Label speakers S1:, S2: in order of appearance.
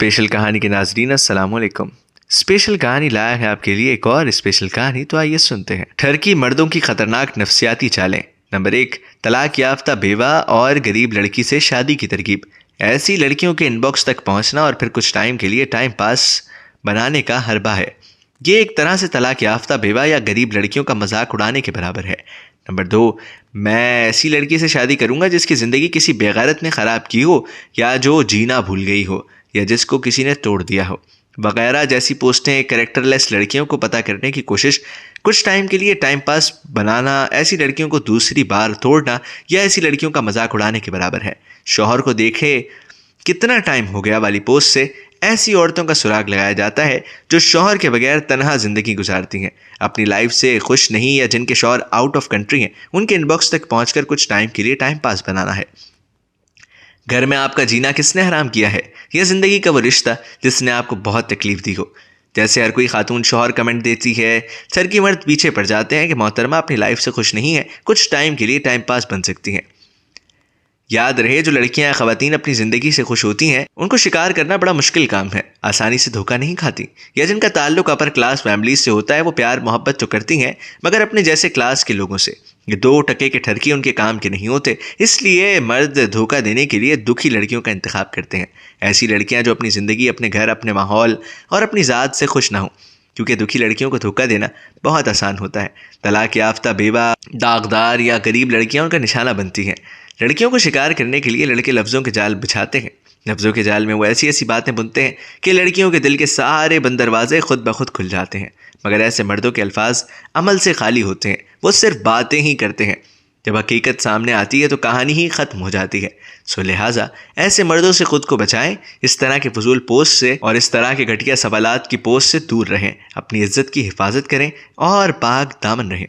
S1: Special کہانی کے ناظرین السلام علیکم۔ اسپیشل کہانی لایا ہے آپ کے لیے ایک اور اسپیشل کہانی، تو آئیے سنتے ہیں۔ ٹھرکی مردوں کی خطرناک نفسیاتی چالیں۔ نمبر 1، طلاق یافتہ بیوہ اور غریب لڑکی سے شادی کی ترغیب۔ ایسی لڑکیوں کے ان باکس تک پہنچنا اور پھر کچھ ٹائم کے لیے ٹائم پاس بنانے کا حربہ ہے۔ یہ ایک طرح سے طلاق یافتہ بیوہ یا غریب لڑکیوں کا مذاق اڑانے کے برابر ہے۔ نمبر 2، میں ایسی لڑکی سے شادی کروں گا جس کی زندگی کسی بے غیرت نے خراب کی ہو، یا جو جینا بھول گئی ہو، یا جس کو کسی نے توڑ دیا ہو، وغیرہ جیسی پوسٹیں کریکٹر لیس لڑکیوں کو پتہ کرنے کی کوشش، کچھ ٹائم کے لیے ٹائم پاس بنانا، ایسی لڑکیوں کو دوسری بار توڑنا یا ایسی لڑکیوں کا مذاق اڑانے کے برابر ہے۔ شوہر کو دیکھے کتنا ٹائم ہو گیا والی پوسٹ سے ایسی عورتوں کا سراغ لگایا جاتا ہے جو شوہر کے بغیر تنہا زندگی گزارتی ہیں، اپنی لائف سے خوش نہیں، یا جن کے شوہر آؤٹ آف کنٹری ہیں۔ ان کے ان باکس تک پہنچ کر کچھ ٹائم کے لیے ٹائم پاس بنانا ہے۔ گھر میں آپ کا جینا کس نے حرام کیا ہے؟ یہ زندگی کا وہ رشتہ جس نے آپ کو بہت تکلیف دی ہو۔ جیسے ہر کوئی خاتون شوہر کمنٹ دیتی ہے، ٹھرکی مرد پیچھے پڑ جاتے ہیں کہ محترمہ اپنی لائف سے خوش نہیں ہے، کچھ ٹائم کے لیے ٹائم پاس بن سکتی ہیں۔ یاد رہے، جو لڑکیاں یا خواتین اپنی زندگی سے خوش ہوتی ہیں ان کو شکار کرنا بڑا مشکل کام ہے، آسانی سے دھوکہ نہیں کھاتی۔ یا جن کا تعلق اپر کلاس فیملیز سے ہوتا ہے وہ پیار محبت تو کرتی ہیں مگر اپنے جیسے کلاس کے لوگوں سے۔ یہ 2 ٹکے کے ٹھرکی ان کے کام کے نہیں ہوتے، اس لیے مرد دھوکہ دینے کے لیے دکھی لڑکیوں کا انتخاب کرتے ہیں۔ ایسی لڑکیاں جو اپنی زندگی، اپنے گھر، اپنے ماحول اور اپنی ذات سے خوش نہ ہوں، کیونکہ دکھی لڑکیوں کو دھوکہ دینا بہت آسان ہوتا ہے۔ طلاق یافتہ بیوہ، داغدار یا غریب لڑکیاں ان کا نشانہ بنتی ہیں۔ لڑکیوں کو شکار کرنے کے لیے لڑکے لفظوں کے جال بچھاتے ہیں۔ لفظوں کے جال میں وہ ایسی باتیں بنتے ہیں کہ لڑکیوں کے دل کے سارے بند دروازے خود بخود کھل جاتے ہیں، مگر ایسے مردوں کے الفاظ عمل سے خالی ہوتے ہیں، وہ صرف باتیں ہی کرتے ہیں۔ جب حقیقت سامنے آتی ہے تو کہانی ہی ختم ہو جاتی ہے۔ لہٰذا ایسے مردوں سے خود کو بچائیں، اس طرح کے فضول پوسٹ سے اور اس طرح کے گھٹیا سوالات کی پوسٹ سے دور رہیں، اپنی عزت کی حفاظت کریں اور پاک دامن رہیں۔